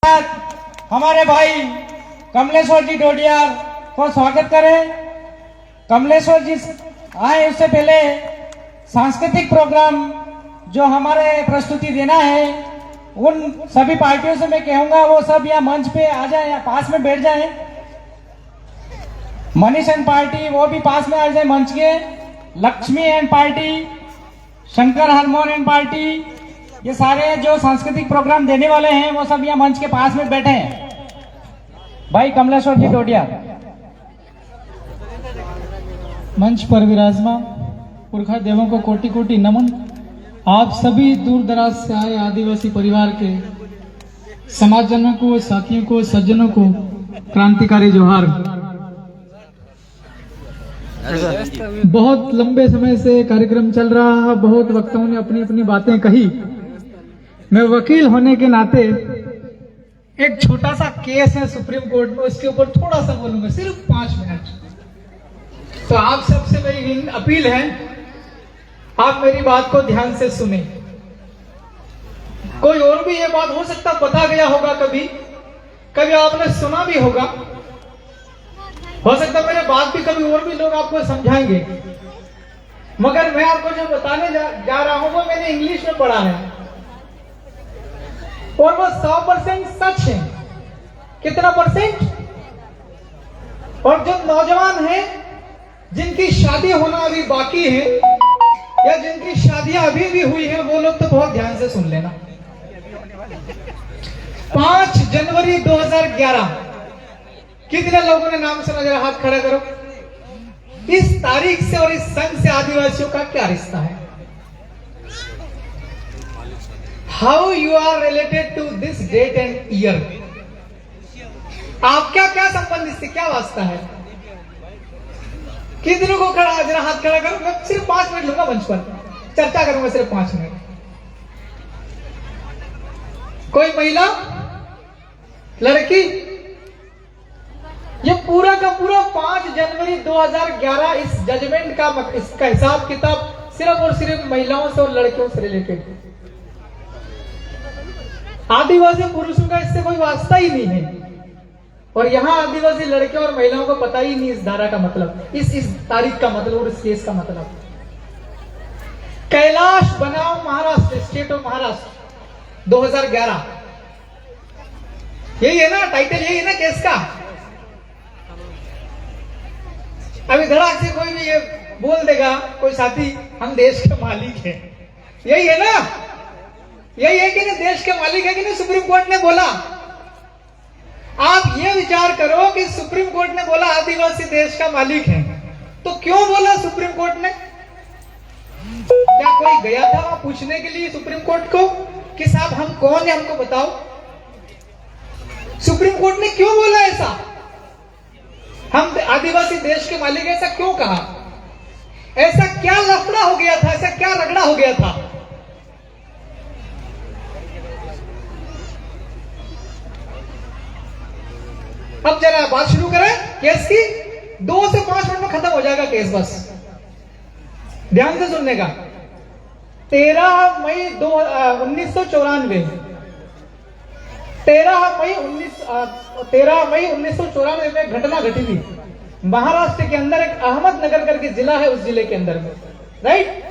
हमारे भाई कमलेश्वर जी डोडियार को स्वागत करें। कमलेश्वर जी आए उससे पहले सांस्कृतिक प्रोग्राम जो हमारे प्रस्तुति देना है उन सभी पार्टियों से मैं कहूंगा वो सब यहाँ मंच पे आ जाए, यहाँ पास में बैठ जाए। मनीष एंड पार्टी वो भी पास में आ जाए मंच के। Lakshmi and party, Shankar hormone and party, ये सारे जो सांस्कृतिक प्रोग्राम देने वाले हैं वो सब यहाँ मंच के पास में बैठे हैं। भाई कमलेश्वर जी डोडिया मंच पर विराजमान पुरखा देवों को कोटि कोटि नमन। आप सभी दूर दराज से आए आदिवासी परिवार के समाजजनों को, साथियों को, सज्जनों को क्रांतिकारी जोहार। बहुत लंबे समय से कार्यक्रम चल रहा है, बहुत वक्ताओं ने अपनी अपनी बातें कही। मैं वकील होने के नाते एक छोटा सा केस है सुप्रीम कोर्ट में, उसके ऊपर थोड़ा सा बोलूंगा, सिर्फ 5 मिनट। तो आप सबसे मेरी अपील है, आप मेरी बात को ध्यान से सुने। कोई और भी ये बात हो सकता बता गया होगा, कभी आपने सुना भी होगा, हो सकता मेरे बात भी कभी और भी लोग आपको समझाएंगे, मगर मैं आपको जो बताने जा रहा हूं वो मैंने इंग्लिश में पढ़ा है और वो 100% सच है। कितना परसेंट? और जो नौजवान हैं जिनकी शादी होना अभी बाकी है या जिनकी शादियां अभी भी हुई है, वो लोग तो बहुत ध्यान से सुन लेना। 5 जनवरी 2011, कितने लोगों ने नाम सुना? जरा हाथ खड़ा करो। इस तारीख से और इस संघ से आदिवासियों का क्या रिश्ता है? How you are related to this date and year? आपका क्या संबंध इससे, क्या वास्ता है? कितनों को खड़ा, जरा हाथ खड़ा करो। मैं सिर्फ 5 मिनट लूंगा मंच पर, चर्चा करूंगा सिर्फ 5 मिनट। कोई महिला, लड़की? ये पूरा का पूरा 5 जनवरी 2011 इस जजमेंट का इसका हिसाब किताब सिर्फ और सिर्फ महिलाओं से और लड़कियों से रिलेटेड। आदिवासी पुरुषों का इससे कोई वास्ता ही नहीं है, और यहां आदिवासी लड़कियों और महिलाओं को पता ही नहीं इस धारा का मतलब, इस तारीख का मतलब और इस केस का मतलब। कैलाश बनाओ महाराष्ट्र, स्टेट ऑफ महाराष्ट्र 2011, यही है ना टाइटल, यही है ना केस का। अभी धड़ाक से कोई भी ये बोल देगा कोई साथी, हम देश के मालिक हैं, यही है ना? यही है कि नहीं? देश के मालिक है कि नहीं? सुप्रीम कोर्ट ने बोला। आप ये विचार करो कि सुप्रीम कोर्ट ने बोला आदिवासी देश का मालिक है, तो क्यों बोला सुप्रीम कोर्ट ने? क्या कोई गया था वहां पूछने के लिए सुप्रीम कोर्ट को कि साहब हम कौन है, हमको बताओ? सुप्रीम कोर्ट ने क्यों बोला ऐसा? हम आदिवासी देश के मालिक, ऐसा क्यों कहा? ऐसा क्या लफड़ा हो गया था, ऐसा क्या रगड़ा हो गया था? अब जरा बात शुरू करें केस की। 2 से 5 मिनट में खत्म हो जाएगा केस, बस ध्यान से सुनने का। 13 मई 1994 में घटना घटी थी महाराष्ट्र के अंदर। एक अहमदनगर करके जिला है, उस जिले के अंदर में, राइट?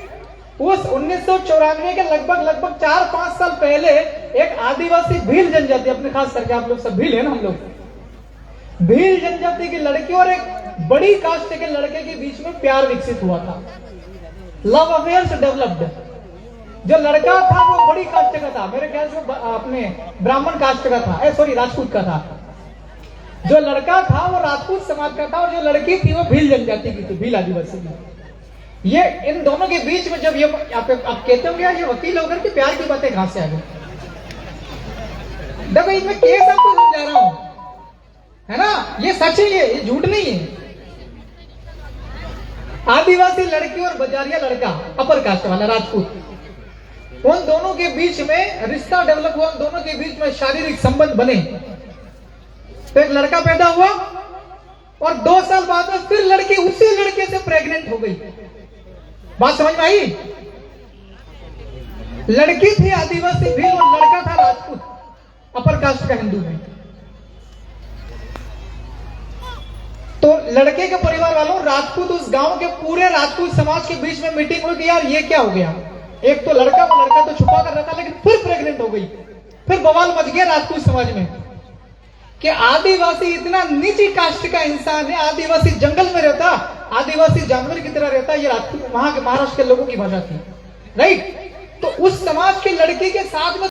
उस 1994 के लगभग 4-5 साल पहले एक आदिवासी भील जनजाति, अपने खास करके आप लोग सब भील है ना, हम लोग भील जनजाति की लड़की और एक बड़ी कास्ट के लड़के के बीच में प्यार विकसित हुआ था। Love affairs developed. जो लड़का था वो बड़ी कास्ट का था, मेरे ख्याल से अपने ब्राह्मण कास्ट का था, सॉरी राजपूत का था। जो लड़का था वो राजपूत समाज का था और जो लड़की थी वो भील जनजाति की थी, भील आदिवासी की। ये इन दोनों के बीच में जब ये आप कहते होंगे यार ये वकील होकर के प्यार की बातें कहां से आ गई? देखो इसमें केस आपको समझा रहा हूं, है ना? ये सच है, ये झूठ नहीं है। आदिवासी लड़की और बजारिया लड़का, अपर कास्ट वाला राजपूत, उन दोनों के बीच में रिश्ता डेवलप हुआ, उन दोनों के बीच में शारीरिक संबंध बने, तो एक लड़का पैदा हुआ और 2 साल बाद में फिर लड़की उसी लड़के से प्रेग्नेंट हो गई। बात समझ में आई? लड़की थी आदिवासी भील और लड़का था राजपूत। अपर कास्ट का हिंदू में। तो लड़के के परिवार वालों, राजपूत, उस गांव के पूरे राजपूत समाज के बीच में मीटिंग हुई कि यार ये क्या हो गया, एक तो लड़का, वो लड़का तो छुपा कर रखा, लेकिन फिर प्रेग्नेंट हो गई। फिर बवाल मच गया राजपूत समाज में कि आदिवासी इतना नीची कास्ट का इंसान है, आदिवासी जंगल में रहता, आदिवासी जानवर की तरह रहता। ये राजपूत वहां के महाराष्ट्र के लोगों की भाषा थी, राइट। तो उस समाज के लड़के के साथ में